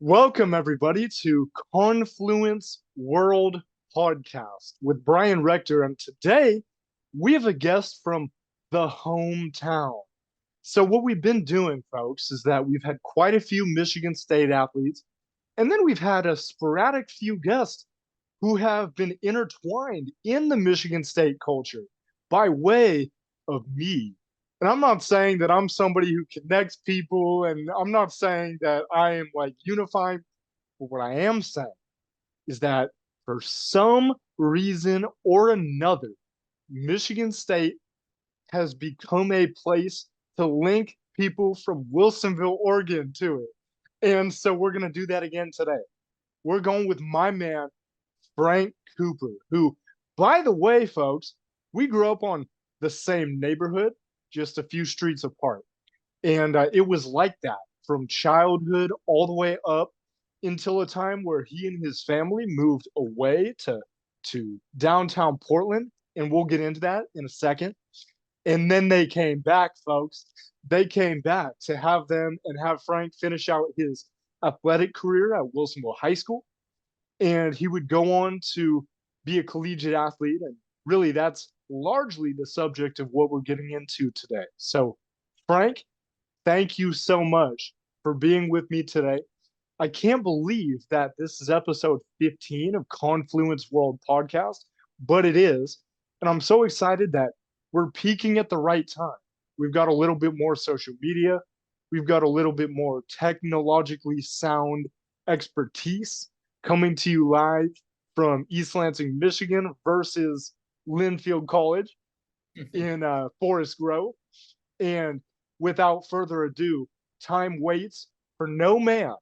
Welcome, everybody, to Confluence World Podcast with Brian Rector. And today we have a guest from the hometown. So, what we've been doing, folks, is that we've had quite a few Michigan State athletes, and then we've had a sporadic few guests who have been intertwined in the Michigan State culture by way of me. And I'm not saying that I'm somebody who connects people, and I'm not saying that I am like unifying, but what I am saying is that for some reason or another, Michigan State has become a place to link people from Wilsonville, Oregon to it. And so we're going to do that again today. We're going with my man, Frank Cooper, who, by the way, folks, we grew up on the same neighborhood, just a few streets apart. And it was like that from childhood all the way up until a time where he and his family moved away to downtown Portland. And we'll get into that in a second. And then they came back, folks. They came back to have them and have Frank finish out his athletic career at Wilsonville High School, and he would go on to be a collegiate athlete. And really, that's largely the subject of what we're getting into today. So, Frank, thank you so much for being with me today. I can't believe that this is episode 15 of Confluence World Podcast, but it is. And I'm so excited that we're peaking at the right time. We've got a little bit more social media, we've got a little bit more technologically sound expertise coming to you live from East Lansing, Michigan versus Linfield College in Forest Grove. And without further ado, time waits for no man.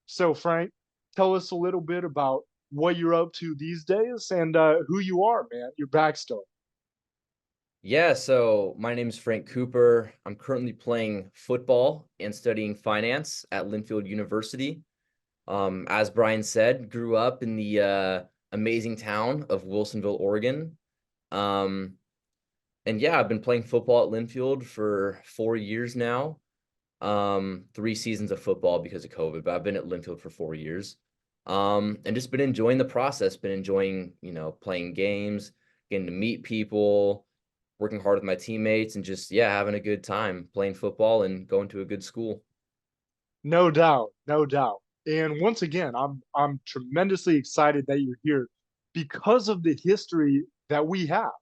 So, Frank, tell us a little bit about what you're up to these days and who you are, man, your backstory. Yeah, so my name is Frank Cooper. I'm currently playing football and studying finance at Linfield University. As Brian said, grew up in the amazing town of Wilsonville, Oregon. Um, and yeah, I've been playing football at Linfield for 4 years now. 3 seasons of football because of COVID, but I've been at Linfield for 4 years. And just been enjoying the process, been enjoying, playing games, getting to meet people, working hard with my teammates, and just, yeah, having a good time playing football and going to a good school. No doubt, no doubt. And once again, I'm tremendously excited that you're here because of the history that we have.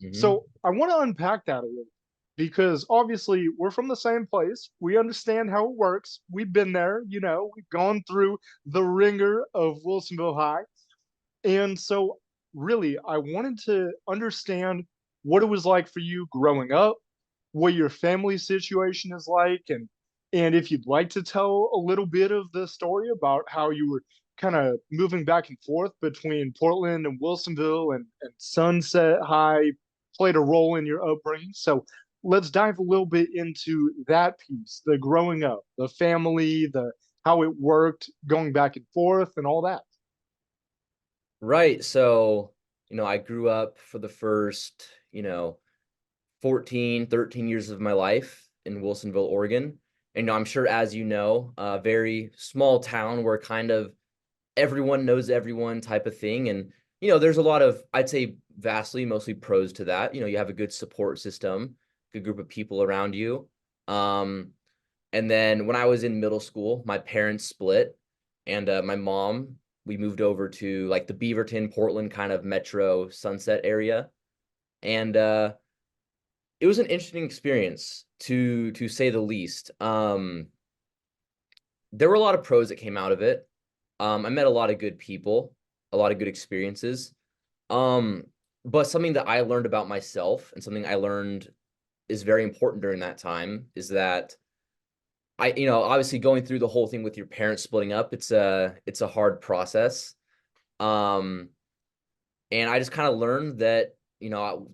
Hmm. So I want to unpack that a little because obviously we're from the same place. We understand how it works. We've been there, we've gone through the ringer of Wilsonville High. And so really, I wanted to understand what it was like for you growing up, what your family situation is like, and if you'd like to tell a little bit of the story about how you were kind of moving back and forth between Portland and Wilsonville and Sunset High played a role in your upbringing. So let's dive a little bit into that piece, the growing up, the family, the how it worked, going back and forth, and all that. Right. So, I grew up for the first, 14, 13 years of my life in Wilsonville, Oregon. And I'm sure, as you know, a very small town where kind of everyone knows everyone type of thing. And, there's a lot of, I'd say vastly, mostly pros to that. You have a good support system, good group of people around you. Um, and then when I was in middle school, my parents split, and my mom, we moved over to like the Beaverton, Portland kind of metro Sunset area. And it was an interesting experience to say the least. There were a lot of pros that came out of it. I met a lot of good people, a lot of good experiences. Um, but something that I learned about myself and something I learned is very important during that time is that obviously going through the whole thing with your parents splitting up, it's a hard process. Um, and I just kind of learned that,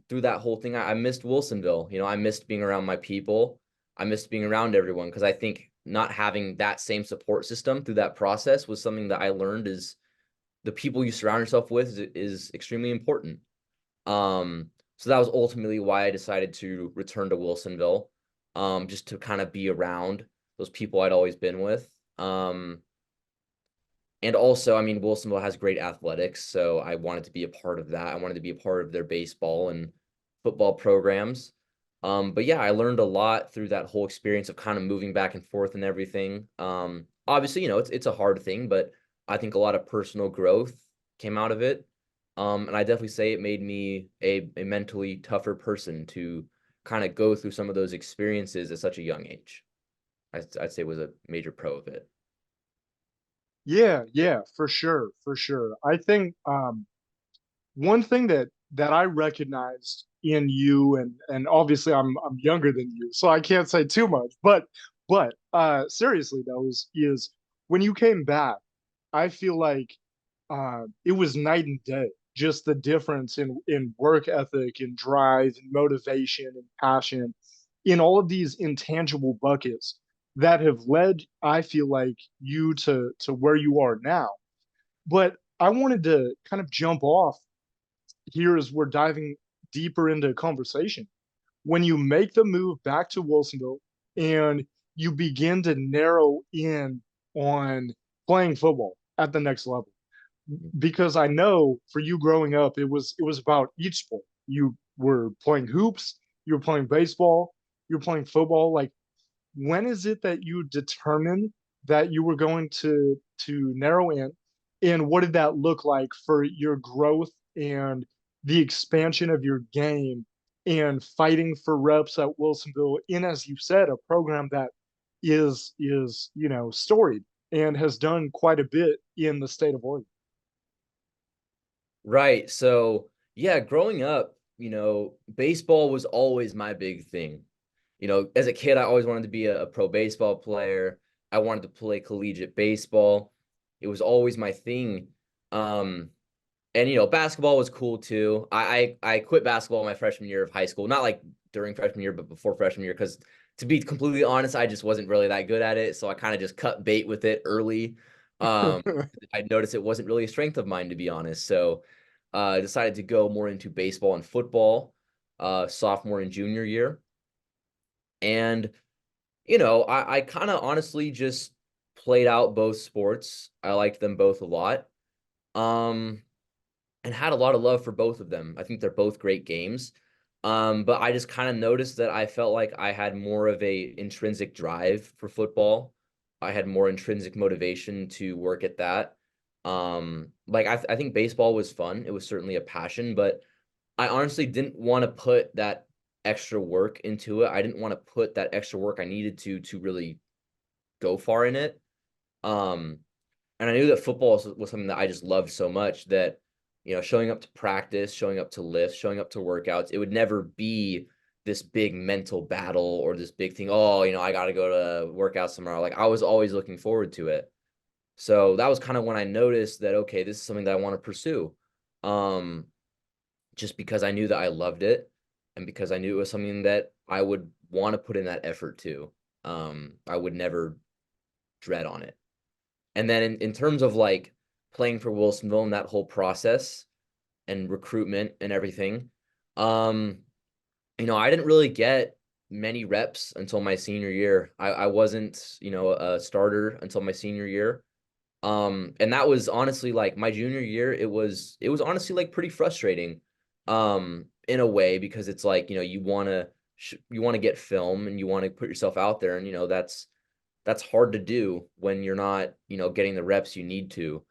through that whole thing, I missed Wilsonville. I missed being around my people. I missed being around everyone because I think not having that same support system through that process was something that I learned is the people you surround yourself with is extremely important. So that was ultimately why I decided to return to Wilsonville, just to kind of be around those people I'd always been with. Um, And also, I mean, Wilsonville has great athletics, so I wanted to be a part of that. I wanted to be a part of their baseball and football programs. But yeah, I learned a lot through that whole experience of kind of moving back and forth and everything. Obviously, it's a hard thing, but I think a lot of personal growth came out of it. And I definitely say it made me a mentally tougher person to kind of go through some of those experiences at such a young age. I'd say was a major pro of it. Yeah, yeah, for sure, for sure. I think one thing that I recognized in you, and obviously I'm younger than you, so I can't say too much, but seriously though, is when you came back, I feel like it was night and day. Just the difference in work ethic and drive and motivation and passion in all of these intangible buckets that have led, I feel like, you to where you are now. But I wanted to kind of jump off here as we're diving deeper into conversation. When you make the move back to Wilsonville and you begin to narrow in on playing football at the next level, because I know for you growing up, it was about each sport. You were playing hoops, you were playing baseball, you were playing football. Like, when is it that you determined that you were going to narrow in, and what did that look like for your growth and the expansion of your game and fighting for reps at Wilsonville in, as you said, a program that is storied and has done quite a bit in the state of Oregon. Right. So, yeah, growing up, baseball was always my big thing. As a kid, I always wanted to be a pro baseball player. I wanted to play collegiate baseball. It was always my thing. Um, and basketball was cool too. I quit basketball my freshman year of high school, not like during freshman year, but before freshman year, because to be completely honest, I just wasn't really that good at it. So I kind of just cut bait with it early. Um, I noticed it wasn't really a strength of mine, to be honest. So I decided to go more into baseball and football, sophomore and junior year. And, I kind of honestly just played out both sports. I liked them both a lot. Um, and had a lot of love for both of them. I think they're both great games. But I just kind of noticed that I felt like I had more of a intrinsic drive for football. I had more intrinsic motivation to work at that. Like I think baseball was fun. It was certainly a passion, but I honestly didn't want to put that extra work into it. I didn't want to put that extra work I needed to really go far in it. Um, and I knew that football was something that I just loved so much that, showing up to practice, showing up to lifts, showing up to workouts, it would never be this big mental battle or this big thing. Oh, I got to go to workouts tomorrow. Like I was always looking forward to it. So that was kind of when I noticed that, okay, this is something that I want to pursue. Um, just because I knew that I loved it and because I knew it was something that I would want to put in that effort to. I would never dread on it. And then in terms of like playing for Wilsonville and that whole process and recruitment and everything, um, I didn't really get many reps until my senior year. I wasn't, a starter until my senior year. And that was honestly like my junior year, it was honestly like pretty frustrating, in a way because it's like, you want to get film and you want to put yourself out there and that's hard to do when you're not, getting the reps you need to.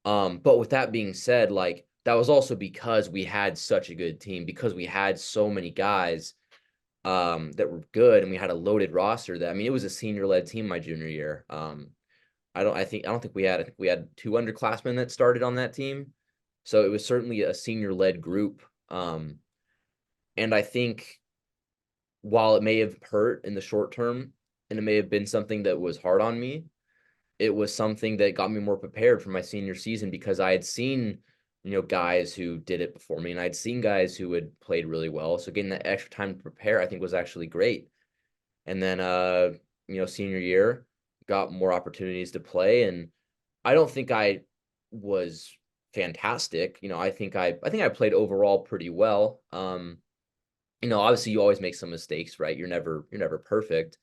But with that being said, like that was also because we had such a good team, because we had so many guys that were good and we had a loaded roster that I mean it was a senior led team my junior year. I don't think we had two underclassmen that started on that team. So it was certainly a senior led group. And I think while it may have hurt in the short term and it may have been something that was hard on me, it was something that got me more prepared for my senior season because I had seen, guys who did it before me and I'd seen guys who had played really well. So getting that extra time to prepare, I think was actually great. And then, senior year, got more opportunities to play. And I don't think I was fantastic. I think I played overall pretty well. Obviously you always make some mistakes, right? You're never perfect.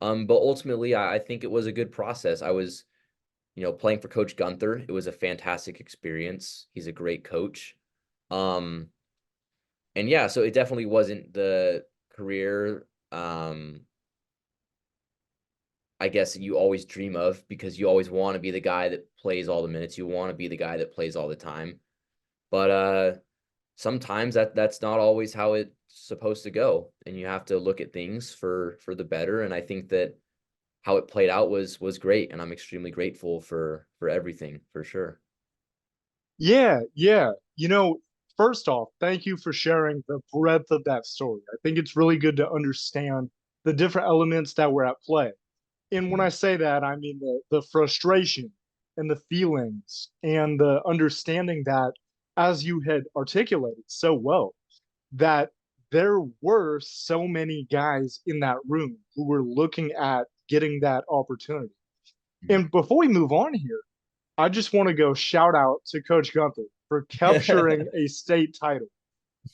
But ultimately I think it was a good process. playing for Coach Gunther, it was a fantastic experience. He's a great coach. Um, and yeah, so it definitely wasn't the career, I guess you always dream of, because you always want to be the guy that plays all the minutes. You want to be the guy that plays all the time. But sometimes that's not always how it's supposed to go, and you have to look at things for the better. And I think that how it played out was great, and I'm extremely grateful for everything, for sure. Yeah, yeah. First off, thank you for sharing the breadth of that story. I think it's really good to understand the different elements that were at play. And when I Mhm. say that, I mean the frustration and the feelings and the understanding that, as you had articulated so well, that there were so many guys in that room who were looking at getting that opportunity. And before we move on here, I just want to go shout out to Coach Gunther for capturing a state title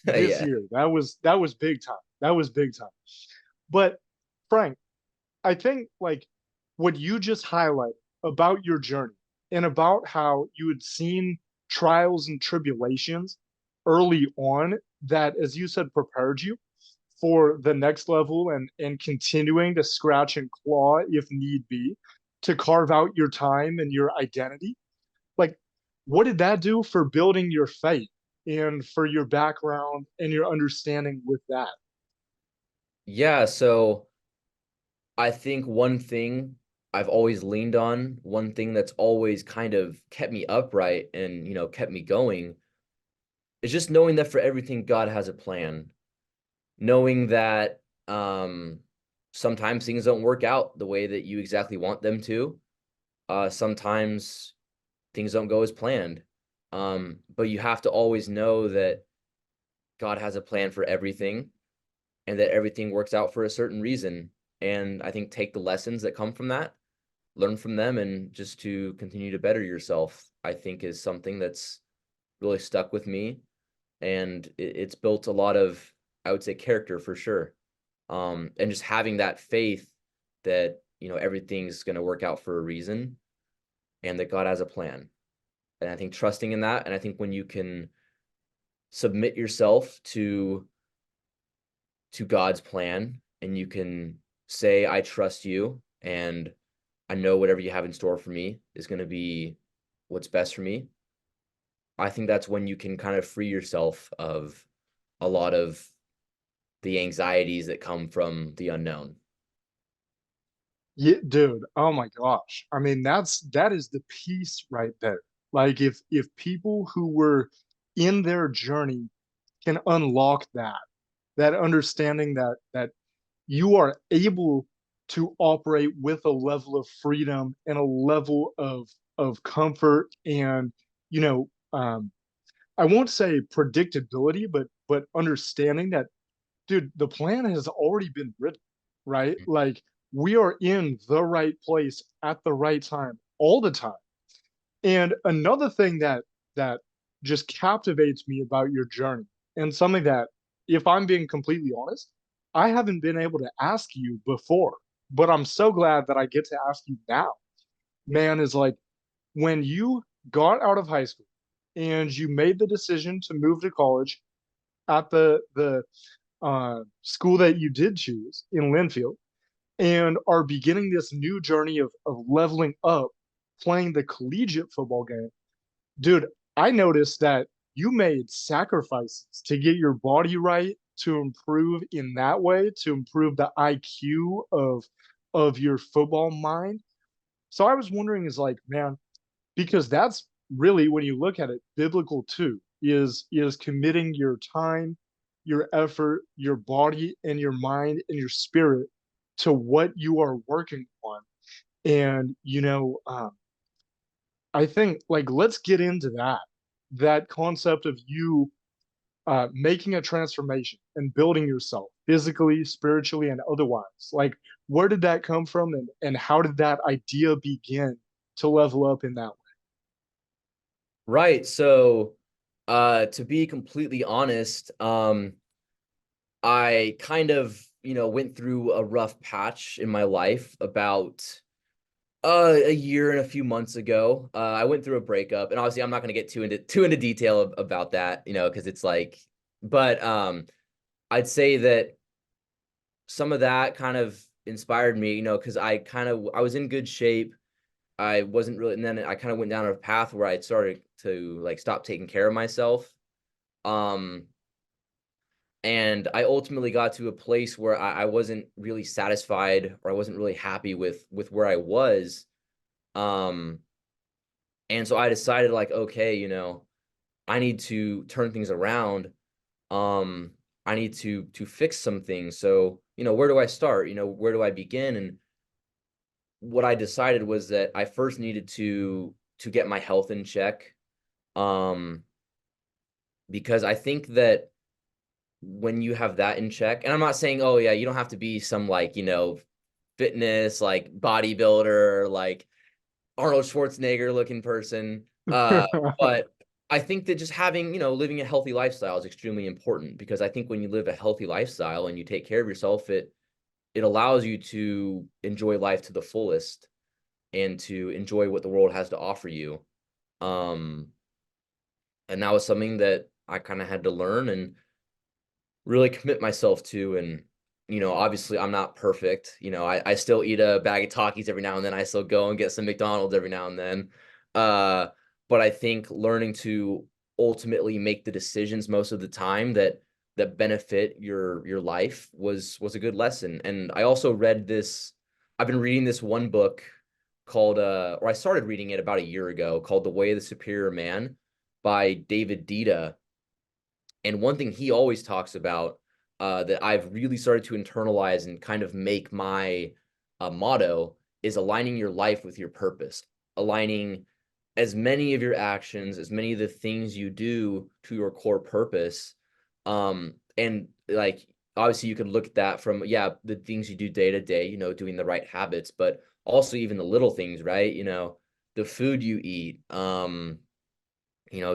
this Yeah. year. That was big time. That was big time. But Frank, I think like what you just highlighted about your journey and about how you had seen trials and tribulations early on that, as you said, prepared you for the next level and continuing to scratch and claw if need be to carve out your time and your identity. Like, what did that do for building your faith and for your background and your understanding with that? Yeah, so I think one thing I've always leaned on, one thing that's always kind of kept me upright and, kept me going, is just knowing that for everything God has a plan. Knowing that sometimes things don't work out the way that you exactly want them to. Sometimes things don't go as planned. But you have to always know that God has a plan for everything, and that everything works out for a certain reason. And I think take the lessons that come from that, learn from them, and just to continue to better yourself, I think is something that's really stuck with me. And it's built a lot of, I would say, character for sure. And just having that faith that, everything's going to work out for a reason, and that God has a plan. And I think trusting in that, and I think when you can submit yourself to God's plan, and you can say, I trust you, and I know whatever you have in store for me is going to be what's best for me. I think that's when you can kind of free yourself of a lot of the anxieties that come from the unknown. Yeah, dude. Oh my gosh. I mean, that is the piece right there. Like if people who were in their journey can unlock that understanding that you are able to operate with a level of freedom and a level of comfort and you know I won't say predictability, but understanding that, dude, the plan has already been written, right? Like we are in the right place at the right time all the time. And another thing that just captivates me about your journey, and something that, if I'm being completely honest, I haven't been able to ask you before, but I'm so glad that I get to ask you now, man, is like when you got out of high school and you made the decision to move to college at the school that you did choose in Linfield and are beginning this new journey of leveling up, playing the collegiate football game, dude, I noticed that you made sacrifices to get your body right, to improve in that way, to improve the IQ of your football mind. So I was wondering, is like, man, because that's really when you look at it, biblical too, is committing your time, your effort, your body, and your mind and your spirit to what you are working on. And I think like let's get into that concept of you making a transformation and building yourself physically, spiritually, and otherwise. Like, where did that come from, and how did that idea begin to level up in that Right. So, to be completely honest, I kind of, went through a rough patch in my life about A year and a few months ago, I went through a breakup, and obviously, I'm not going to get too into detail about that, because it's like, but I'd say that some of that kind of inspired me, because I was in good shape. I wasn't really, and then I kind of went down a path where I started to like stop taking care of myself. Um, and I ultimately got to a place where I wasn't really satisfied, or I wasn't really happy with where I was. Um, and so I decided like, okay, I need to turn things around. Um, I need to fix some things. So, where do I start? Where do I begin? And what I decided was that I first needed to get my health in check. Um, because I think that when you have that in check, and I'm not saying, oh yeah, you don't have to be some like, fitness, like bodybuilder, like Arnold Schwarzenegger looking person. But I think that just having, living a healthy lifestyle is extremely important, because I think when you live a healthy lifestyle and you take care of yourself, it allows you to enjoy life to the fullest and to enjoy what the world has to offer you. Um, and that was something that I kind of had to learn and really commit myself to. And obviously I'm not perfect. I still eat a bag of Takis every now and then. I still go and get some McDonald's every now and then. uh but I think learning to ultimately make the decisions most of the time that benefit your life was a good lesson. And I also read this, I've been reading this one book called or I started reading it about a year ago, called The Way of the Superior Man by David Dita. And one thing he always talks about, that I've really started to internalize and kind of make my motto, is aligning your life with your purpose, aligning as many of your actions, as many of the things you do to your core purpose. And like, obviously, you could look at that from, yeah, the things you do day to day, doing the right habits, but also even the little things, right? The food you eat,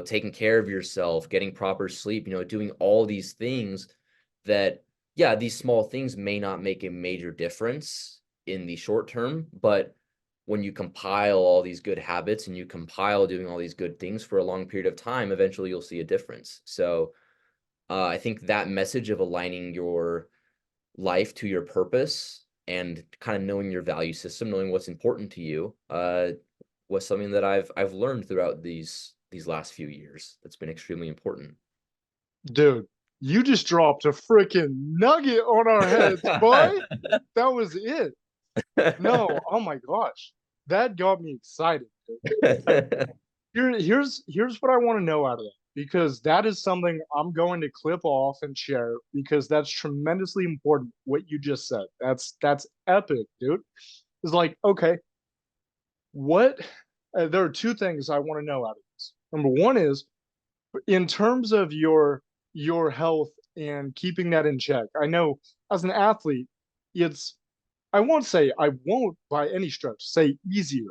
taking care of yourself, getting proper sleep, doing all these things that, yeah, these small things may not make a major difference in the short term, but when you compile all these good habits and you compile doing all these good things for a long period of time, eventually you'll see a difference. So I think that message of aligning your life to your purpose and kind of knowing your value system, knowing what's important to you, was something that I've learned throughout these last few years. That's been extremely important. Dude, you just dropped a freaking nugget on our heads, boy. That was it. No, oh my gosh. That got me excited, dude. Like, here's what I want to know out of that, because that is something I'm going to clip off and share, because that's tremendously important what you just said. That's epic, dude. It's like, okay, what there are two things I want to know out of this. Number one is, in terms of your health and keeping that in check. I know as an athlete, it's I won't by any stretch say easier,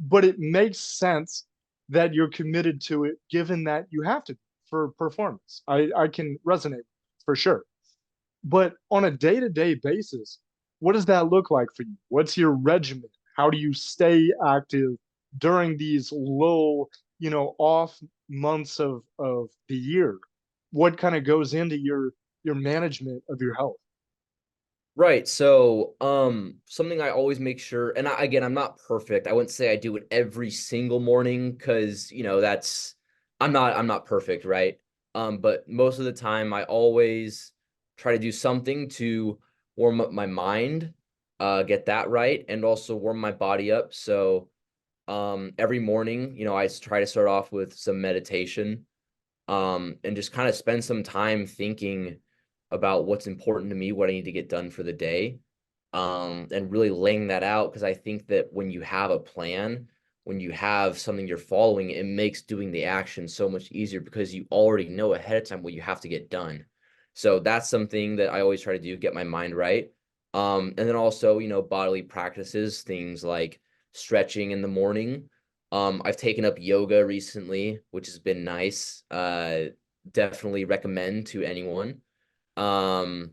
but it makes sense that you're committed to it given that you have to for performance. I can resonate for sure. But on a day-to-day basis, what does that look like for you? What's your regimen? How do you stay active during these low, off months of the year? What kind of goes into your management of your health? Right. So, something I always make sure, and again, I'm not perfect. I wouldn't say I do it every single morning, because, I'm not perfect, right? But most of the time I always try to do something to warm up my mind, get that right, and also warm my body up. So, every morning, I try to start off with some meditation, and just kind of spend some time thinking about what's important to me, what I need to get done for the day, and really laying that out. Because I think that when you have a plan, when you have something you're following, it makes doing the action so much easier, because you already know ahead of time what you have to get done. So that's something that I always try to do, get my mind right. And then also, bodily practices, things like stretching in the morning. I've taken up yoga recently, which has been nice. Definitely recommend to anyone. Um,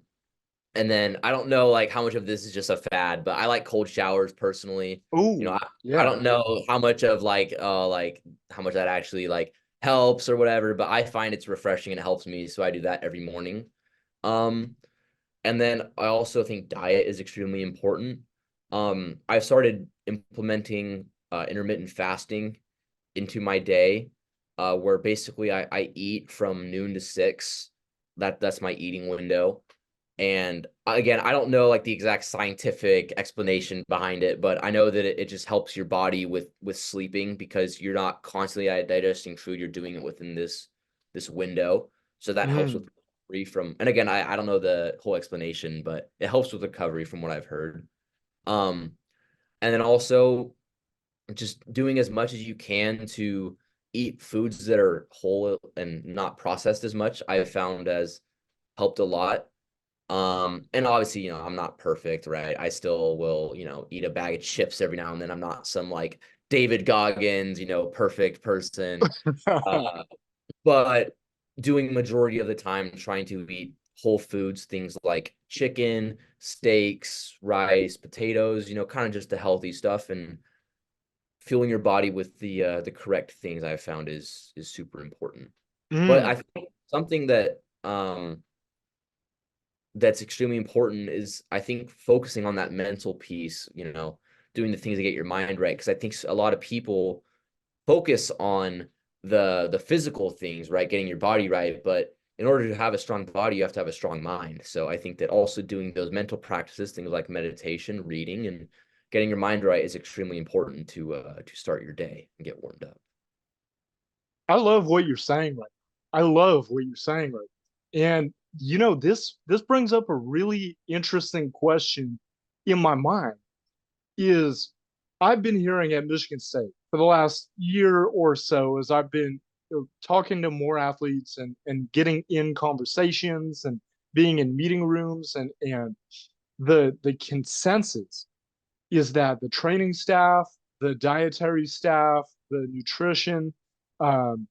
And then I don't know like how much of this is just a fad, but I like cold showers personally. You know, Oh, I yeah. don't know how much of like how much that actually like helps or whatever, but I find it's refreshing and it helps me, so I do that every morning. Um, and then I also think diet is extremely important. I've started implementing intermittent fasting into my day, where basically I eat from noon to 6. That's my eating window. And again, I don't know like the exact scientific explanation behind it, but I know that it just helps your body with sleeping because you're not constantly digesting food. You're doing it within this window. So that helps with Mm, recovery from, and again, I don't know the whole explanation, but it helps with recovery from what I've heard. Um, and then also just doing as much as you can to eat foods that are whole and not processed as much, I've found has helped a lot. And obviously, I'm not perfect, right? I still will, eat a bag of chips every now and then. I'm not some like David Goggins, perfect person. Uh, but doing majority of the time trying to eat whole foods, things like chicken, steaks, rice, potatoes, kind of just the healthy stuff and fueling your body with the correct things I've found is super important. But I mm, think something that that's extremely important is I think focusing on that mental piece, doing the things to get your mind right. Because I think a lot of people focus on the physical things, right? Getting your body right. But in order to have a strong body, you have to have a strong mind. So I think that also doing those mental practices, things like meditation, reading, and getting your mind right is extremely important to start your day and get warmed up. I love what you're saying right now. I love what you're saying right now. And this brings up a really interesting question in my mind is I've been hearing at Michigan State for the last year or so as I've been talking to more athletes and getting in conversations and being in meeting rooms and the consensus is that the training staff, the dietary staff, the nutrition um,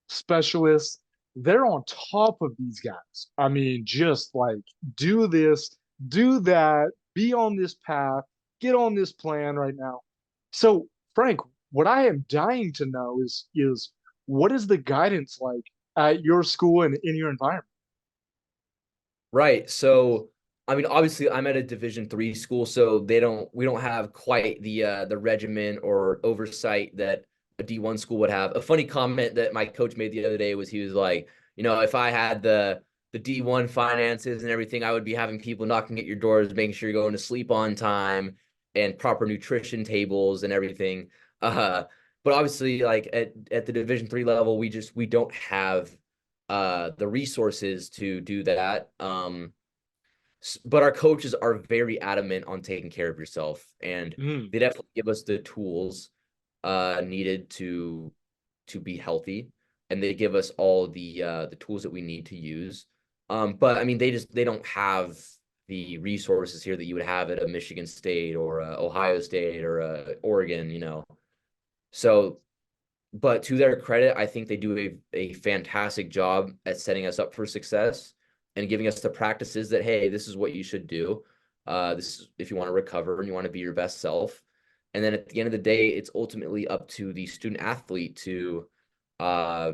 specialists, they're on top of these guys. I mean, just like do this, do that, be on this path, get on this plan right now. So, Frank, what I am dying to know is what is the guidance like at your school and in your environment? Right. So, I mean, obviously, I'm at a Division 3 school, so we don't have quite the regimen or oversight that a D1 school would have. A funny comment that my coach made the other day was he was like, if I had the D1 finances and everything, I would be having people knocking at your doors, making sure you're going to sleep on time and proper nutrition tables and everything. Uh, but obviously, like at the Division 3 level, we don't have the resources to do that. But our coaches are very adamant on taking care of yourself, and Mm, they definitely give us the tools needed to be healthy, and they give us all the tools that we need to use. But I mean, they don't have the resources here that you would have at a Michigan State or a Ohio State or a Oregon. So but to their credit, I think they do a fantastic job at setting us up for success and giving us the practices that, hey, this is what you should do. This is if you want to recover and you want to be your best self. And then at the end of the day, it's ultimately up to the student athlete to uh,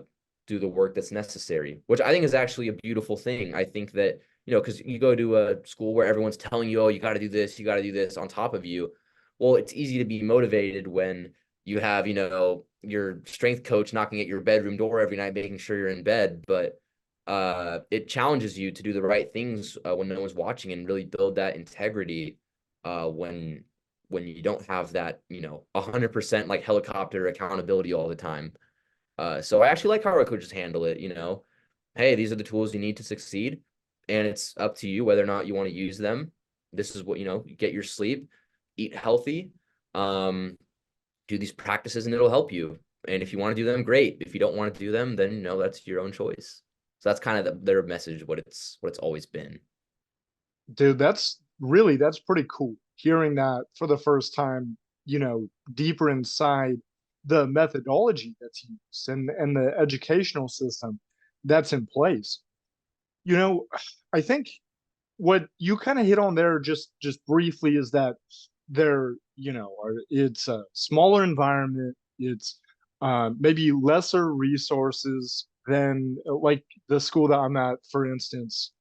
do the work that's necessary, which I think is actually a beautiful thing. I think that, because you go to a school where everyone's telling you, oh, you got to do this, you got to do this on top of you. Well, it's easy to be motivated when you have, your strength coach knocking at your bedroom door every night, making sure you're in bed. But it challenges you to do the right things when no one's watching and really build that integrity when you don't have that, 100% like helicopter accountability all the time. So I actually like how our coaches handle it. Hey, these are the tools you need to succeed, and it's up to you whether or not you want to use them. This is what, get your sleep, eat healthy. Um, do these practices and it'll help you. And if you want to do them, great. If you don't want to do them, then that's your own choice. So that's kind of their message, what it's always been. dude, that's pretty cool hearing that for the first time, deeper inside the methodology that's used and the educational system that's in place. You know, I think what you kind of hit on there just briefly is that they're, it's a smaller environment. It's maybe lesser resources than like the school that I'm at, for instance.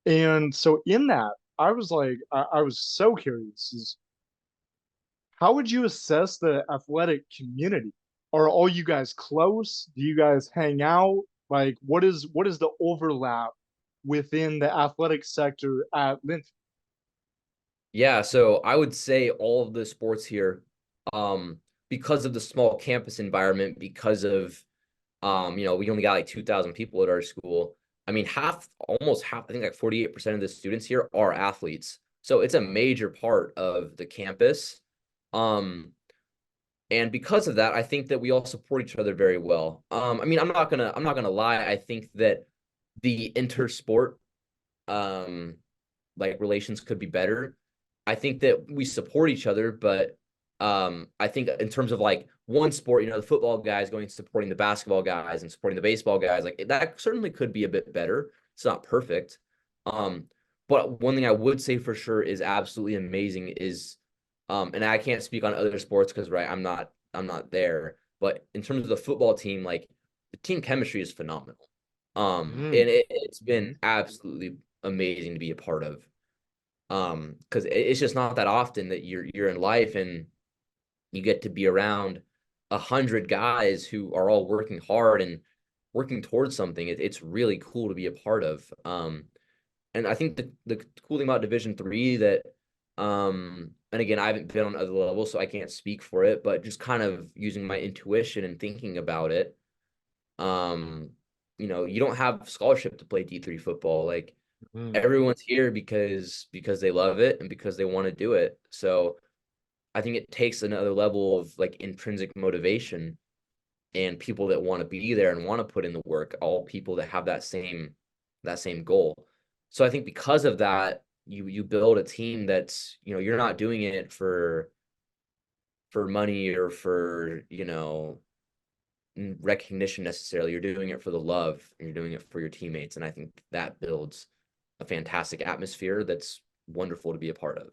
And so in that, I was like, I was so curious is how would you assess the athletic community? Are all you guys close? Do you guys hang out? Like, what is the overlap within the athletic sector at Linfield? Yeah, so I would say all of the sports here, um, because of the small campus environment, because of we only got like 2,000 people at our school. I mean, almost half, I think like 48% of the students here are athletes. So it's a major part of the campus. Um, and because of that, I think that we all support each other very well. I mean, I'm not gonna lie. I think that the intersport um like relations could be better. I think that we support each other, but I think in terms of like one sport, the football guys going supporting the basketball guys and supporting the baseball guys, like that certainly could be a bit better. It's not perfect. Um, but one thing I would say for sure is absolutely amazing is and I can't speak on other sports because right, I'm not there, but in terms of the football team, like the team chemistry is phenomenal. Mm, And it's been absolutely amazing to be a part of. Because it's just not that often that you're in life and you get to be around 100 guys who are all working hard and working towards something. It's really cool to be a part of. And I think the cool thing about Division 3 that and again, I haven't been on other levels, so I can't speak for it, but just kind of using my intuition and thinking about it, um, you don't have scholarship to play D3 football. Like mm. everyone's here because they love it and because they want to do it. So I think it takes another level of like intrinsic motivation and people that want to be there and want to put in the work, all people that have that same goal. So I think because of that, you build a team that's, you're not doing it for money or for, recognition necessarily. You're doing it for the love and you're doing it for your teammates. And I think that builds a fantastic atmosphere that's wonderful to be a part of.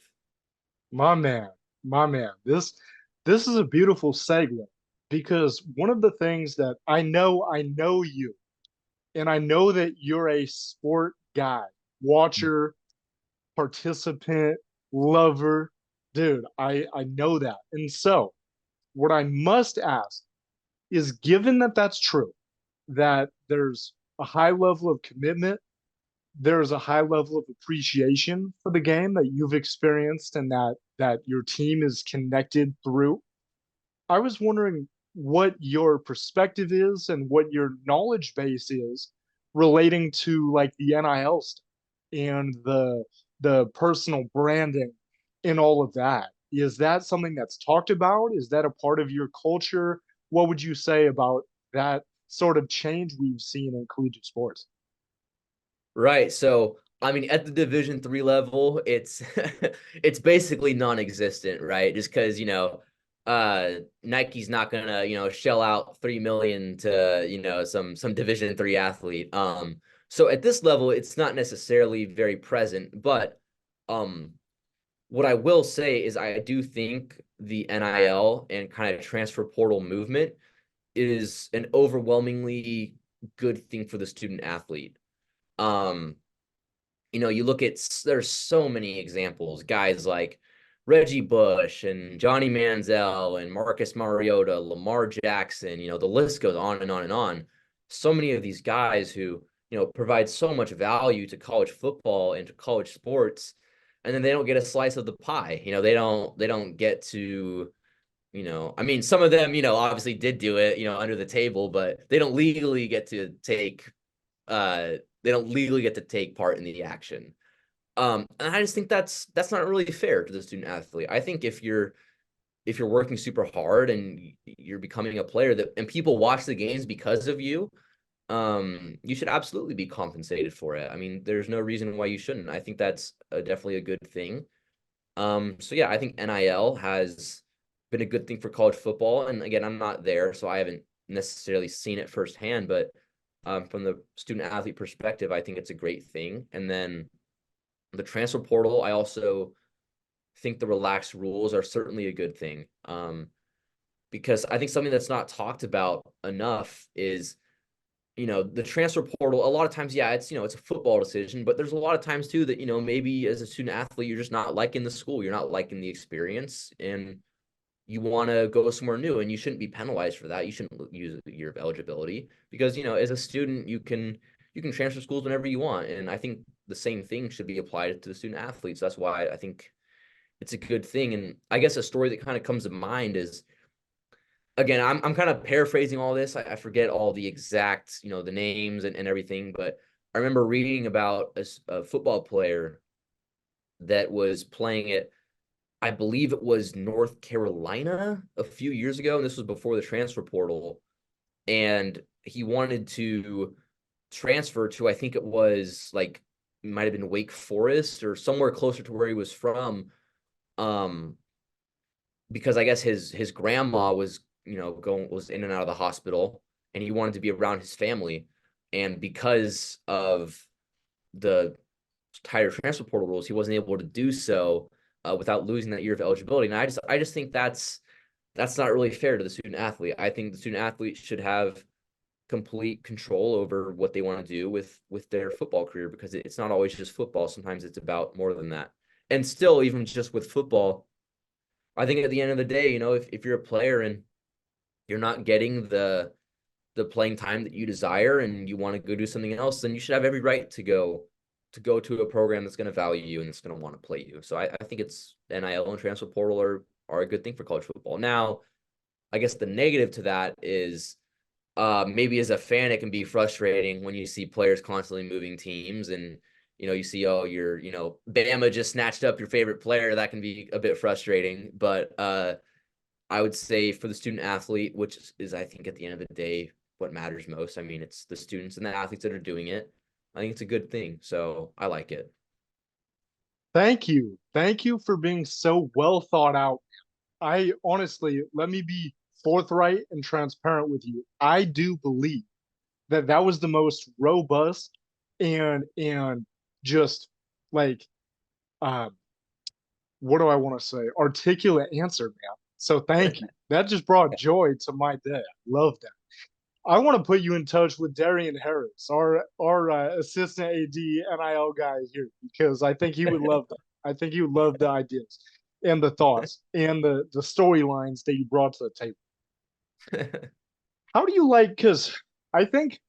My man, my man. This is a beautiful segue because one of the things that I know you, and I know that you're a sport guy, watcher, participant, lover. Dude, I know that. And so, what I must ask is given that that's true, that there's a high level of commitment, there's a high level of appreciation for the game that you've experienced and that your team is connected through. I was wondering what your perspective is and what your knowledge base is relating to like the NIL stuff and the personal branding and all of that. Is that something that's talked about? Is that a part of your culture? What would you say about that sort of change we've seen in collegiate sports? Right. So, I mean, at the Division 3 level, it's it's basically non-existent, right? Just because, Nike's not gonna, shell out 3 million to, some Division 3 athlete. So at this level, it's not necessarily very present, but um what I will say is I do think the NIL and kind of transfer portal movement is an overwhelmingly good thing for the student athlete. Um, you look at there's so many examples, guys like Reggie Bush and Johnny Manziel and Marcus Mariota, Lamar Jackson, the list goes on and on and on. So many of these guys who, provide so much value to college football and to college sports, and then they don't get a slice of the pie. They don't get to, I mean, some of them, obviously did do it, under the table, but they don't legally get to take part in the action. And I just think that's not really fair to the student athlete. I think if you're working super hard and you're becoming a player that and people watch the games because of you, you should absolutely be compensated for it. I mean, there's no reason why you shouldn't. I think that's definitely a good thing. So yeah, I think NIL has been a good thing for college football. And again, I'm not there, so I haven't necessarily seen it firsthand, but From the student athlete perspective, I think it's a great thing. And then the transfer portal, I also think the relaxed rules are certainly a good thing. Because I think something that's not talked about enough is, the transfer portal. A lot of times, yeah, it's a football decision, but there's a lot of times too that, maybe as a student athlete, you're just not liking the school, you're not liking the experience, and you want to go somewhere new, and you shouldn't be penalized for that. You shouldn't use a year of eligibility because, as a student, you can transfer schools whenever you want. And I think the same thing should be applied to the student athletes. That's why I think it's a good thing. And I guess a story that kind of comes to mind is, again, I'm kind of paraphrasing all this. I forget all the exact, the names and everything, but I remember reading about a football player that was playing at, I believe it was North Carolina a few years ago, and this was before the transfer portal. And he wanted to transfer to, I think it was like, might have been Wake Forest or somewhere closer to where he was from. Um, because I guess his grandma was, was in and out of the hospital, and he wanted to be around his family. And because of the tighter transfer portal rules, he wasn't able to do so without losing that year of eligibility. And I just think that's not really fair to the student athlete. I think the student athlete should have complete control over what they want to do with their football career, because it's not always just football. Sometimes it's about more than that. And still, even just with football, I think at the end of the day, if you're a player and you're not getting the playing time that you desire and you want to go do something else, then you should have every right to go to a program that's going to value you and that's going to want to play you. So I think it's NIL and transfer portal are a good thing for college football. Now, I guess the negative to that is maybe as a fan, it can be frustrating when you see players constantly moving teams, and you see, oh, Bama just snatched up your favorite player. That can be a bit frustrating. But I would say for the student athlete, which is I think at the end of the day what matters most. I mean, it's the students and the athletes that are doing it. I think it's a good thing. So I like it. Thank you. Thank you for being so well thought out. I honestly, let me be forthright and transparent with you. I do believe that that was the most robust and just like um what do I want to say? Articulate answer, man. So thank you. That just brought joy to my day. I love that. I want to put you in touch with Darian Harris, our assistant AD NIL guy here, because I think he would love that. I think he would love the ideas and the thoughts and the storylines that you brought to the table. How do you like? Because I think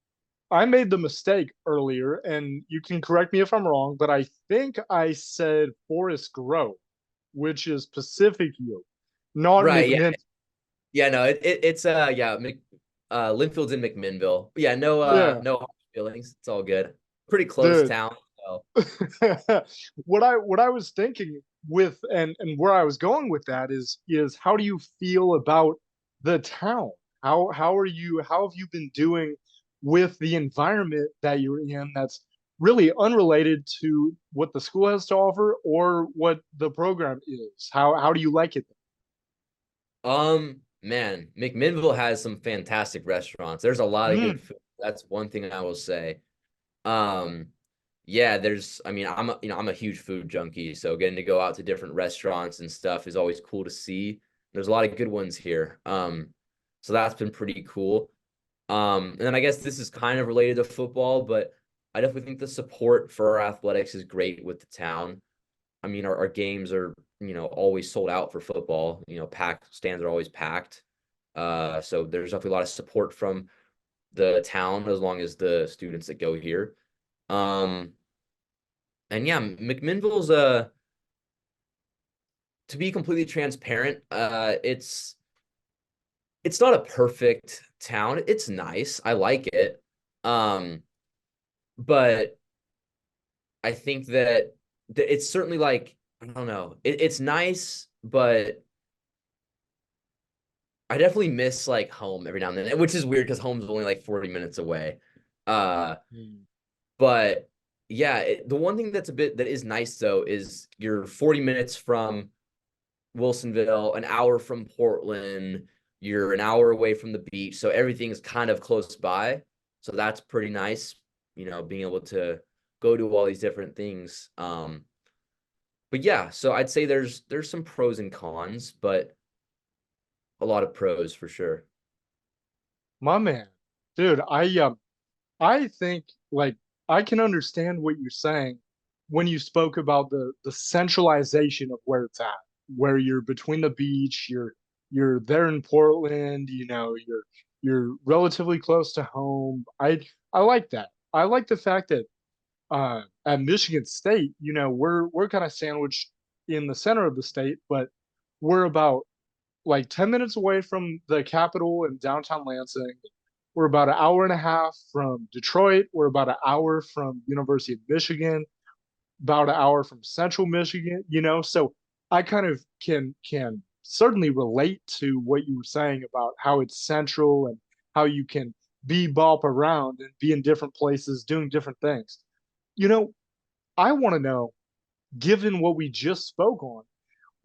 I made the mistake earlier, and you can correct me if I'm wrong, but I think I said Forest Grove, which is Pacific Yield, not Right. Yeah. McMinn. Yeah. No, it's yeah, Linfield's in McMinnville. But yeah, Yeah, no hard feelings. It's all good. Pretty close dude. town. So What I was thinking with and where I was going with that is how do you feel about the town? How have you been doing with the environment that you're in that's really unrelated to what the school has to offer or what the program is? How do you like it? man, McMinnville has some fantastic restaurants. There's a lot of good Mm, food. That's one thing I will say. Um, yeah, I mean, I'm a huge food junkie, so getting to go out to different restaurants and stuff is always cool to see. There's a lot of good ones here. So that's been pretty cool. And then I guess this is kind of related to football, but I definitely think the support for our athletics is great with the town. I mean, our games are, always sold out for football. Packed stands are always packed. So there's definitely a lot of support from the town as long as the students that go here. Um, and yeah, McMinnville's to be completely transparent, it's not a perfect town. It's nice. I like it. Um, but I think that it's certainly like, I don't know. It's nice, but I definitely miss like home every now and then, which is weird because home's only like 40 minutes away. Uh, mm, but yeah, the one thing that is nice though is you're 40 minutes from Wilsonville, an hour from Portland, you're an hour away from the beach, so everything's kind of close by. So that's pretty nice, being able to go to all these different things. But yeah, so I'd say there's some pros and cons, but a lot of pros for sure. My man, dude, I think like I can understand what you're saying when you spoke about the centralization of where it's at, where you're between the beach, you're there in Portland, you're relatively close to home. I like that. I like the fact that at Michigan State, we're kind of sandwiched in the center of the state, but we're about like 10 minutes away from the capital in downtown Lansing. We're about an hour and a half from Detroit. We're about an hour from University of Michigan, about an hour from Central Michigan. So I kind of can certainly relate to what you were saying about how it's central and how you can bebop around and be in different places doing different things. You know, I want to know, given what we just spoke on,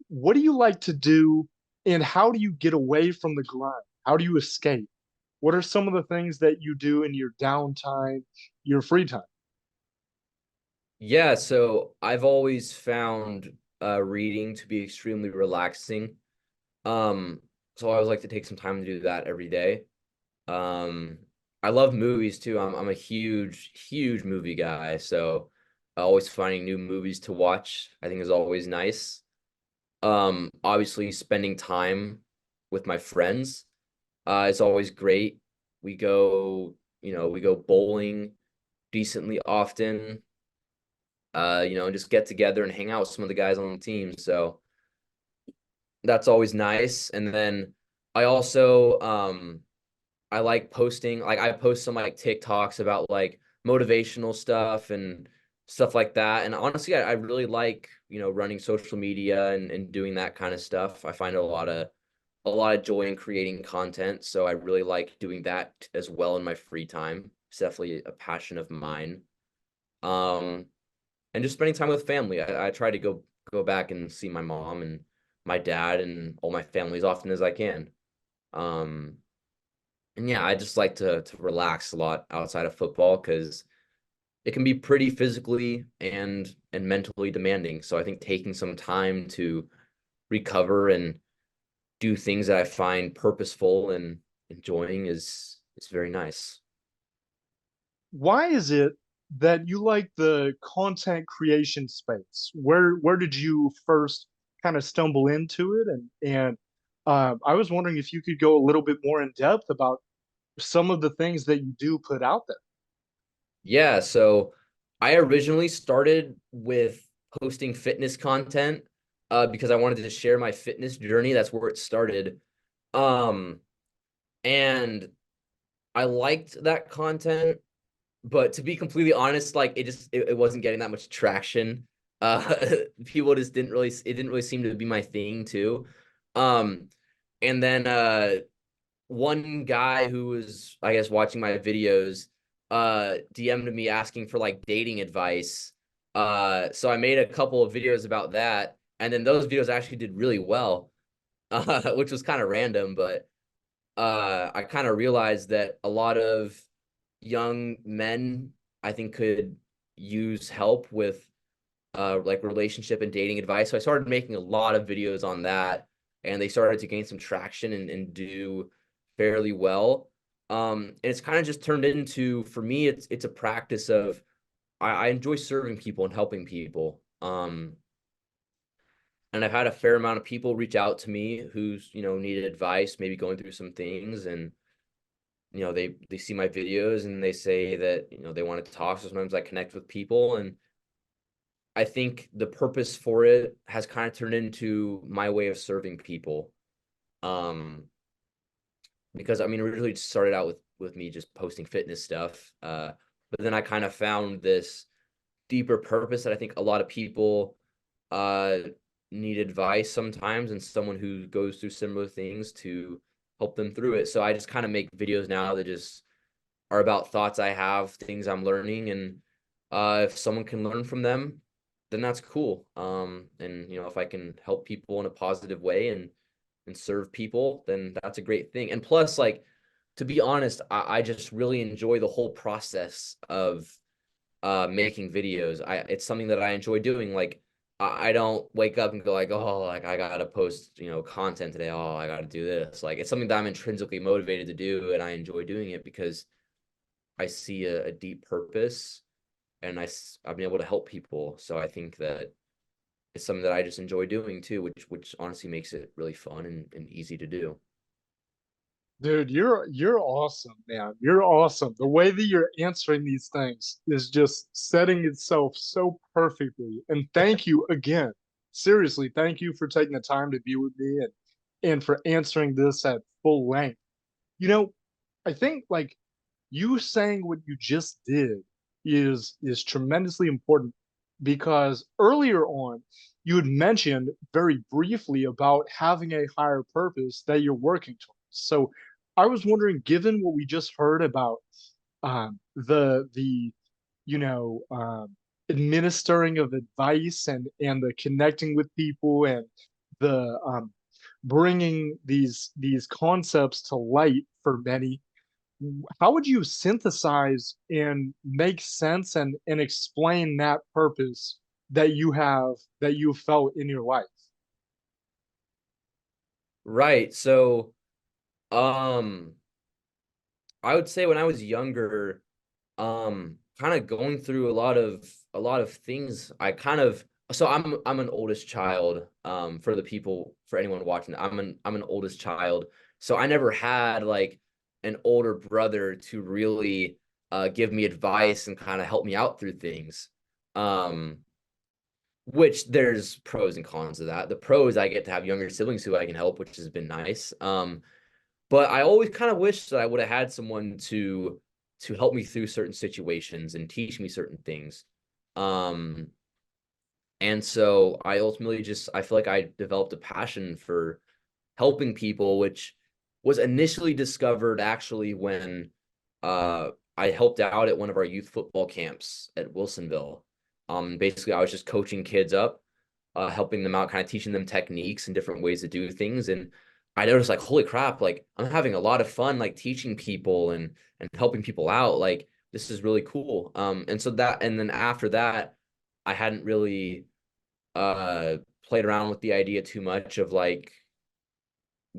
what do you like to do and how do you get away from the grind? How do you escape? What are some of the things that you do in your downtime, your free time? Yeah, so I've always found reading to be extremely relaxing. Um, so I always like to take some time to do that every day. Um, I love movies too. I'm a huge, huge movie guy, so always finding new movies to watch, I think is always nice. Obviously spending time with my friends, is always great. We go bowling decently often, and just get together and hang out with some of the guys on the team. So that's always nice. And then I also I like posting, like I post some like TikToks about like motivational stuff and stuff like that. And honestly, I really like, running social media and doing that kind of stuff. I find a lot of joy in creating content. So I really like doing that as well in my free time. It's definitely a passion of mine. Um, and just spending time with family. I try to go back and see my mom and my dad and all my family as often as I can. Um, and yeah, I just like to relax a lot outside of football because it can be pretty physically and mentally demanding. So I think taking some time to recover and do things that I find purposeful and enjoying is very nice. Why is it that you like the content creation space? Where did you first kind of stumble into it? And I was wondering if you could go a little bit more in depth about some of the things that you do put out there. Yeah, so I originally started with posting fitness content because I wanted to share my fitness journey. That's where it started. Um, and I liked that content, but to be completely honest, like it wasn't getting that much traction. Uh, people just didn't really seem to be my thing too. Um, and then one guy who was, I guess, watching my videos DM'd me asking for like dating advice. So I made a couple of videos about that, and then those videos actually did really well, which was kind of random, but I kind of realized that a lot of young men, I think, could use help with like relationship and dating advice. So I started making a lot of videos on that, and they started to gain some traction and do fairly well. And it's kind of just turned into, for me, it's a practice of I enjoy serving people and helping people. And I've had a fair amount of people reach out to me who's, needed advice, maybe going through some things, and they see my videos and they say that, they want to talk. So sometimes I connect with people, and I think the purpose for it has kind of turned into my way of serving people. Um, because I mean, originally it started out with me just posting fitness stuff. But then I kind of found this deeper purpose that I think a lot of people uh need advice sometimes and someone who goes through similar things to help them through it. So I just kind of make videos now that just are about thoughts I have, things I'm learning, and if someone can learn from them, then that's cool. And if I can help people in a positive way and serve people, then that's a great thing. And plus, like to be honest, I just really enjoy the whole process of making videos. It's something that I enjoy doing. Like I don't wake up and go like, oh, like I gotta post, content today. Oh, I gotta do this. Like it's something that I'm intrinsically motivated to do, and I enjoy doing it because I see a deep purpose, and I've been able to help people. So I think that it's something that I just enjoy doing too, which honestly makes it really fun and easy to do. Dude, you're awesome, man. You're awesome. The way that you're answering these things is just setting itself so perfectly. And thank you again. Seriously, thank you for taking the time to be with me and for answering this at full length. You know, I think like you saying what you just did is tremendously important because earlier on you had mentioned very briefly about having a higher purpose that you're working towards. So I was wondering, given what we just heard about the you know administering of advice and the connecting with people and the bringing these concepts to light for many, how would you synthesize and make sense and explain that purpose that you felt in your life? Right. So, um, I would say when I was younger, kind of going through a lot of things, I kind of so I'm an oldest child. For the people, for anyone watching, I'm an oldest child. So I never had like an older brother to really give me advice and kind of help me out through things. Um, which there's pros and cons of that. The pros, I get to have younger siblings who I can help, which has been nice. But I always kind of wish that I would have had someone to help me through certain situations and teach me certain things. Um, and so I ultimately just I feel like I developed a passion for helping people, which was initially discovered actually when I helped out at one of our youth football camps at Wilsonville. Basically, I was just coaching kids up, helping them out, kind of teaching them techniques and different ways to do things. And I noticed, like, holy crap, like I'm having a lot of fun, like teaching people and helping people out. Like this is really cool. And then after that, I hadn't really uh played around with the idea too much of like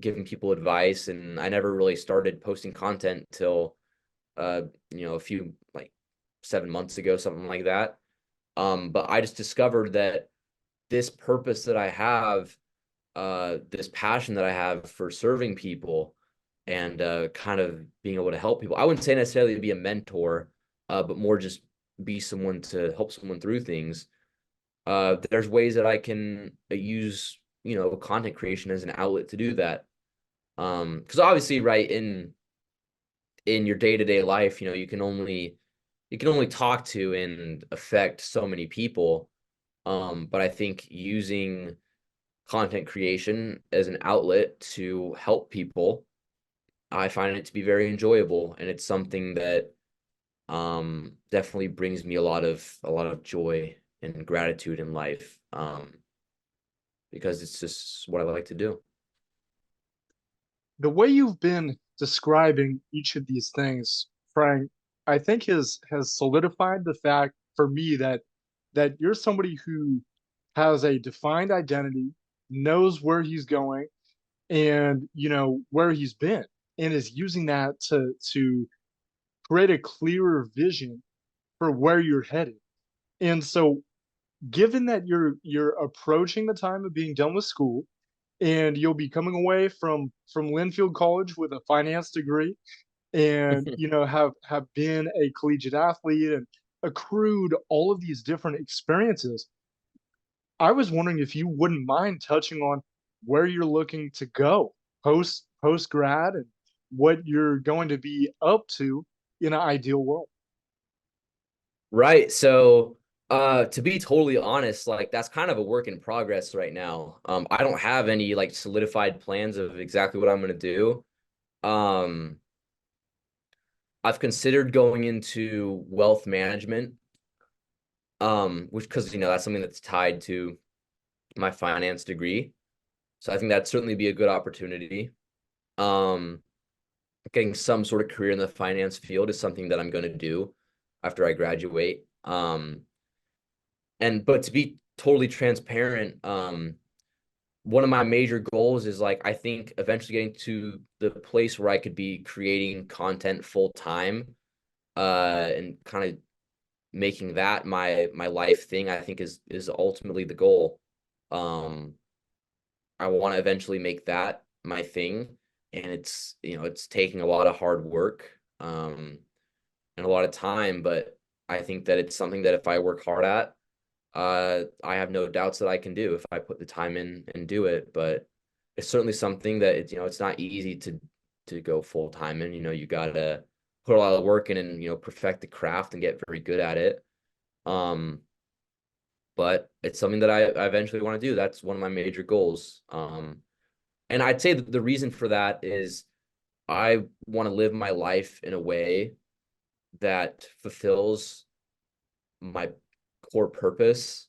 giving people advice, and I never really started posting content till a few like 7 months ago, something like that. But I just discovered that this purpose that I have, this passion that I have for serving people and kind of being able to help people. I wouldn't say necessarily to be a mentor, but more just be someone to help someone through things. There's ways that I can use, content creation as an outlet to do that. Because obviously, right, in your day-to-day life, you can only talk to and affect so many people. But I think using content creation as an outlet to help people, I find it to be very enjoyable, and it's something that definitely brings me a lot of joy and gratitude in life, because it's just what I like to do. The way you've been describing each of these things, Frank, I think has solidified the fact for me that you're somebody who has a defined identity, knows where he's going, and where he's been, and is using that to create a clearer vision for where you're headed. And so, given that you're approaching the time of being done with school, and you'll be coming away from Linfield College with a finance degree, and have been a collegiate athlete and accrued all of these different experiences, I was wondering if you wouldn't mind touching on where you're looking to go post grad and what you're going to be up to in an ideal world. Right. So, to be totally honest, like that's kind of a work in progress right now. I don't have any like solidified plans of exactly what I'm going to do. Um, I've considered going into wealth management, which because that's something that's tied to my finance degree. So I think that'd certainly be a good opportunity. Um, getting some sort of career in the finance field is something that I'm going to do after I graduate. And but to be totally transparent, one of my major goals is like I think eventually getting to the place where I could be creating content full time, and kind of making that my life thing. I think is ultimately the goal. Um, I want to eventually make that my thing, and it's taking a lot of hard work, and a lot of time, but I think that it's something that if I work hard at, I have no doubts that I can do if I put the time in and do it. But it's certainly something that it's not easy to go full time in. You gotta put a lot of work in and perfect the craft and get very good at it. Um, but it's something that I eventually want to do. That's one of my major goals. And I'd say that the reason for that is I want to live my life in a way that fulfills my core purpose.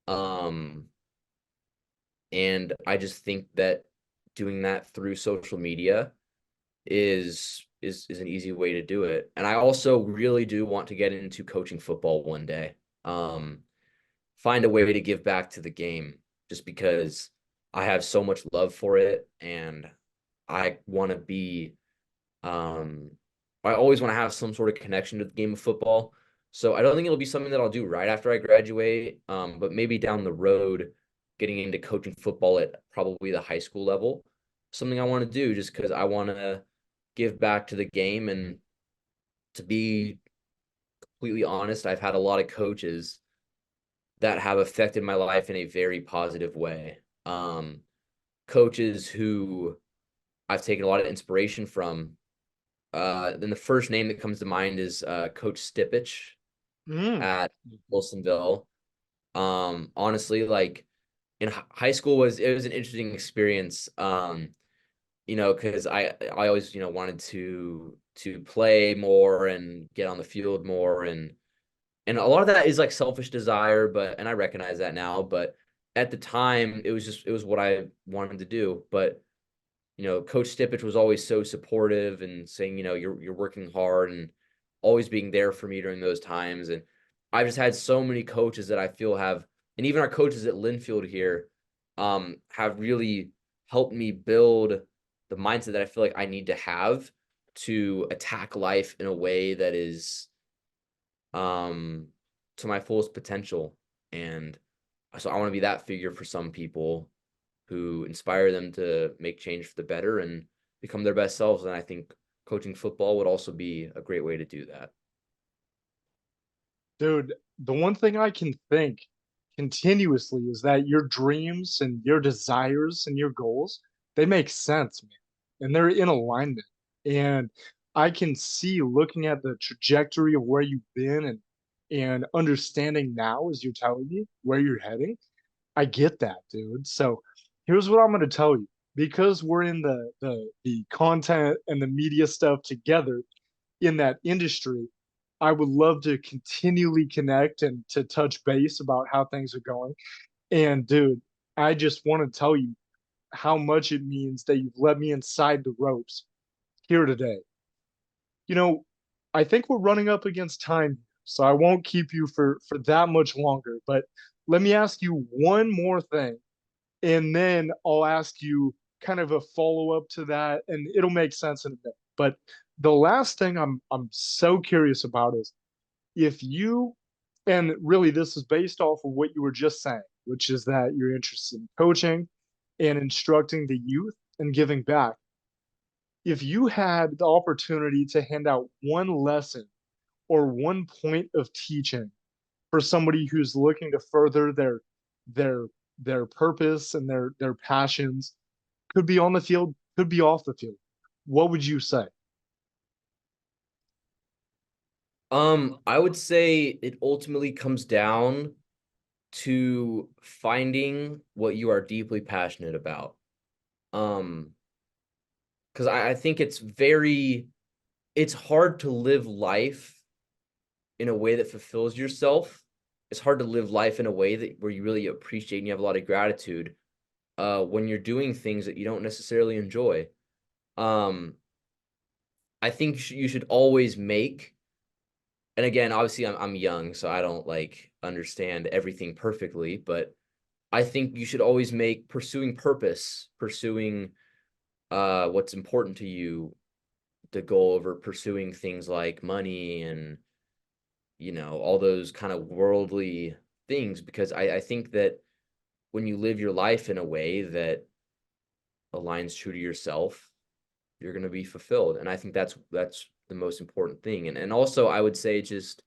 Um, and I just think that doing that through social media is an easy way to do it. And I also really do want to get into coaching football one day. Um, find a way to give back to the game just because I have so much love for it and I want to be um I always want to have some sort of connection to the game of football. So I don't think it'll be something that I'll do right after I graduate, but maybe down the road, getting into coaching football at probably the high school level, something I want to do just because I want to give back to the game. And to be completely honest, I've had a lot of coaches that have affected my life in a very positive way. Coaches who I've taken a lot of inspiration from. Then the first name that comes to mind is Coach Stipich Mm. at Wilsonville. Honestly, like in high school was an interesting experience. Because I always wanted to play more and get on the field more, and a lot of that is like selfish desire, and I recognize that now, but at the time it was what I wanted to do. But Coach Stipich was always so supportive and saying, you're working hard and always being there for me during those times. And I've just had so many coaches that I feel have, and even our coaches at Linfield here, have really helped me build the mindset that I feel like I need to have to attack life in a way that is um to my fullest potential. And so I want to be that figure for some people who inspire them to make change for the better and become their best selves. And I think coaching football would also be a great way to do that. Dude, the one thing I can think continuously is that your dreams and your desires and your goals, they make sense, man. And they're in alignment. And I can see looking at the trajectory of where you've been and understanding now as you're telling me where you're heading. I get that, dude. So here's what I'm gonna tell you. Because we're in the content and the media stuff together, in that industry, I would love to continually connect and to touch base about how things are going. And dude, I just want to tell you how much it means that you've let me inside the ropes here today. You know, I think we're running up against time, so I won't keep you for that much longer. But let me ask you one more thing, and then I'll ask you kind of a follow up to that, and it'll make sense in a bit. But the last thing I'm so curious about is if you, and really this is based off of what you were just saying, which is that you're interested in coaching and instructing the youth and giving back. If you had the opportunity to hand out one lesson or one point of teaching for somebody who's looking to further their their purpose and their passions, could be on the field, could be off the field, what would you say? I would say it ultimately comes down to finding what you are deeply passionate about. Um, because I think it's hard to live life in a way that fulfills yourself. It's hard to live life in a way that where you really appreciate and you have a lot of gratitude when you're doing things that you don't necessarily enjoy. Um, I think you should always make, and again, obviously I'm young, so I don't like understand everything perfectly, but I think you should always make pursuing purpose, pursuing what's important to you, the goal over pursuing things like money and all those kind of worldly things, because I think that when you live your life in a way that aligns true to yourself, you're going to be fulfilled. And I think that's the most important thing. And also I would say just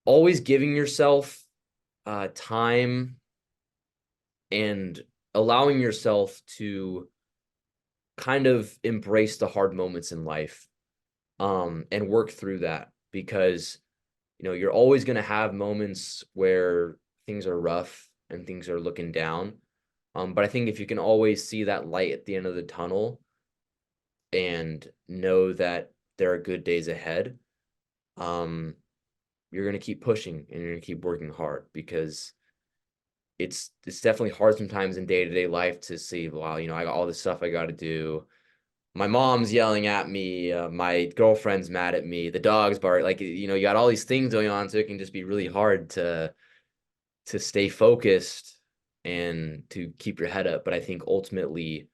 always giving yourself time and allowing yourself to kind of embrace the hard moments in life, and work through that, because you're always going to have moments where things are rough and things are looking down. But I think if you can always see that light at the end of the tunnel and know that there are good days ahead, um, you're going to keep pushing and you're going to keep working hard, because it's definitely hard sometimes in day-to-day life to see, wow, I got all this stuff I got to do. My mom's yelling at me, my girlfriend's mad at me, the dog's bark, like, you got all these things going on, so it can just be really hard to stay focused and to keep your head up. But I think ultimately,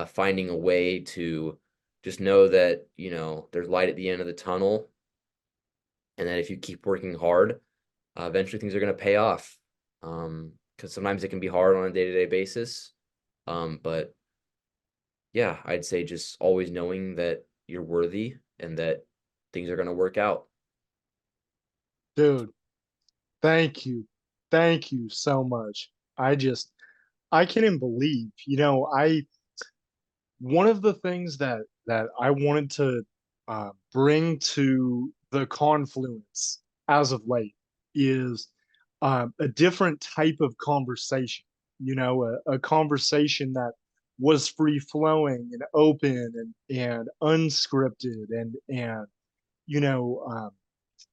finding a way to just know that, there's light at the end of the tunnel, and that if you keep working hard, eventually things are going to pay off. Because sometimes it can be hard on a day-to-day basis. But yeah, I'd say just always knowing that you're worthy and that things are going to work out. Dude, thank you. Thank you so much. I just, I can't even believe, one of the things that I wanted to bring to the Confluence as of late is a different type of conversation. A conversation that was free flowing and open and unscripted and you know um,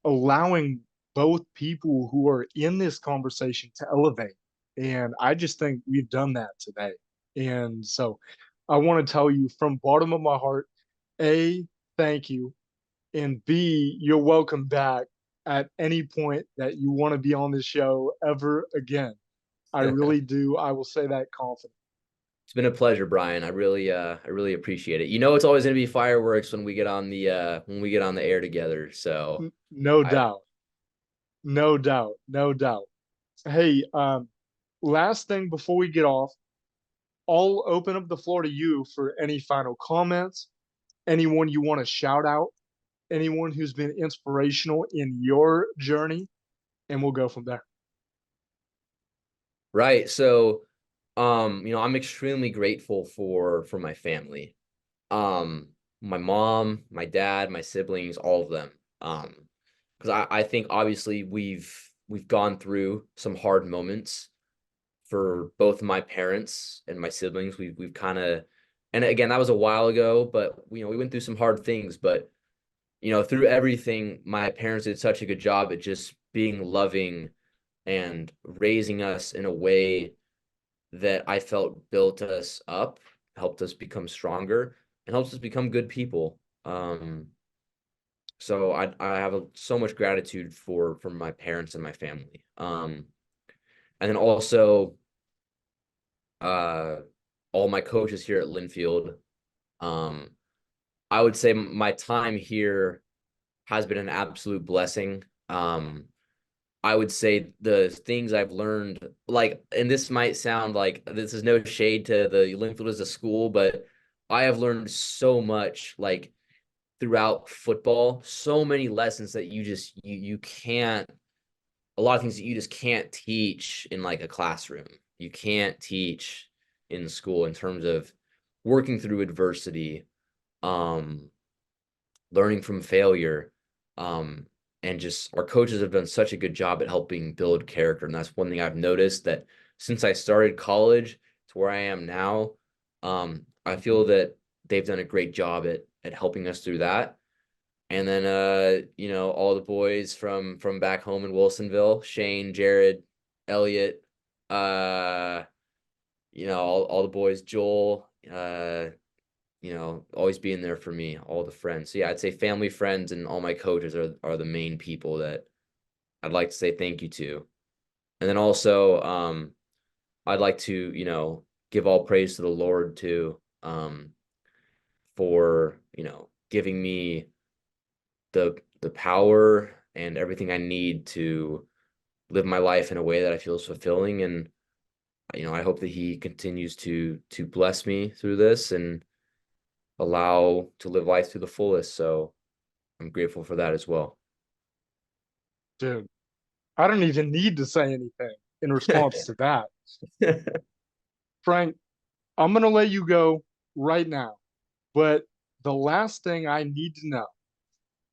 allowing both people who are in this conversation to elevate. And I just think we've done that today. And so I want to tell you from bottom of my heart, A, thank you. And B, you're welcome back at any point that you want to be on this show ever again. I It's really do. I will say that confidently. been a pleasure, Brian. I really appreciate it. It's always going to be fireworks when we get on the air together. So No I doubt. No doubt. No doubt. Hey, last thing before we get off, I'll open up the floor to you for any final comments, anyone you want to shout out, anyone who's been inspirational in your journey, and we'll go from there. Right. So, I'm extremely grateful for my family. Um, my mom, my dad, my siblings, all of them. Because I think obviously we've gone through some hard moments for both my parents and my siblings. We've kind of, and again, that was a while ago, but we went through some hard things, but through everything, my parents did such a good job at just being loving and raising us in a way that I felt built us up, helped us become stronger, and helps us become good people. So I have so much gratitude for my parents and my family. And then also uh, all my coaches here at Linfield. Um, I would say my time here has been an absolute blessing. I would say the things I've learned, like, and this might sound like this is no shade to the Linfield as a school, but I have learned so much, like, throughout football, so many lessons that you can't, a lot of things that you just can't teach in like a classroom. You can't teach in school in terms of working through adversity, um, learning from failure. Um, and just our coaches have done such a good job at helping build character. And that's one thing I've noticed, that since I started college to where I am now, I feel that they've done a great job at helping us through that. And then all the boys from back home in Wilsonville, Shane, Jared, Elliot, all the boys, Joel, always being there for me, all the friends. So yeah, I'd say family, friends, and all my coaches are the main people that I'd like to say thank you to. And then also, I'd like to, give all praise to the Lord too, for, giving me the power and everything I need to live my life in a way that I feel is fulfilling. And, I hope that he continues to bless me through this and allow to live life to the fullest. So I'm grateful for that as well. Dude, I don't even need to say anything in response to that. Frank, I'm going to let you go right now. But the last thing I need to know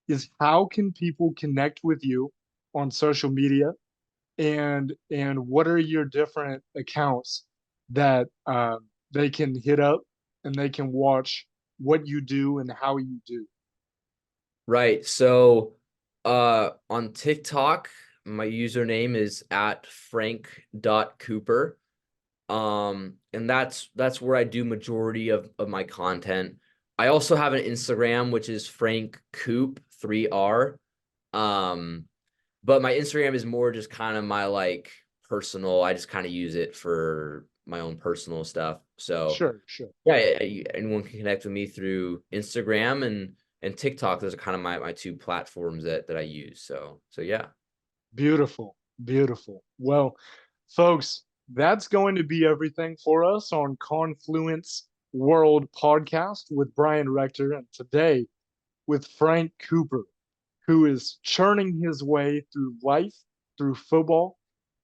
is how can people connect with you on social media and what are your different accounts that they can hit up and they can watch what you do and how you do. Right. So on TikTok, my username is at frank.cooper. And that's where I do majority of my content. I also have an Instagram, which is Frank Coop 3R. Um, but my Instagram is more just kind of my like personal. I just kind of use it for my own personal stuff. So Sure, sure. yeah, anyone can connect with me through Instagram and TikTok. Those are kind of my two platforms that I use. So yeah. Beautiful, beautiful. Well, folks, that's going to be everything for us on Confluence World Podcast with Brian Rector and today with Frank Cooper, who is churning his way through life, through football,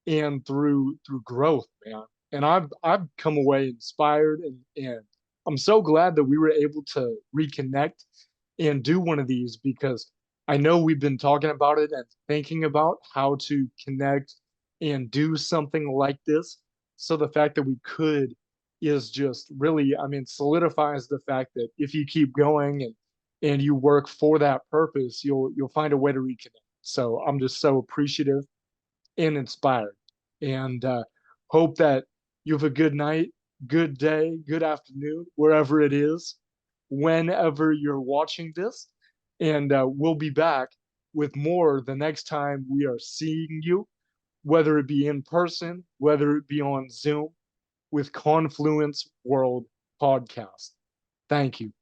and through growth, man. And I've come away inspired and I'm so glad that we were able to reconnect and do one of these because I know we've been talking about it and thinking about how to connect and do something like this. So the fact that we could is just really, I mean, solidifies the fact that if you keep going and you work for that purpose, you'll find a way to reconnect. So I'm just so appreciative and inspired, and hope that you have a good night, good day, good afternoon, wherever it is, whenever you're watching this. And we'll be back with more the next time we are seeing you, whether it be in person, whether it be on Zoom, with Confluence World Podcast. Thank you.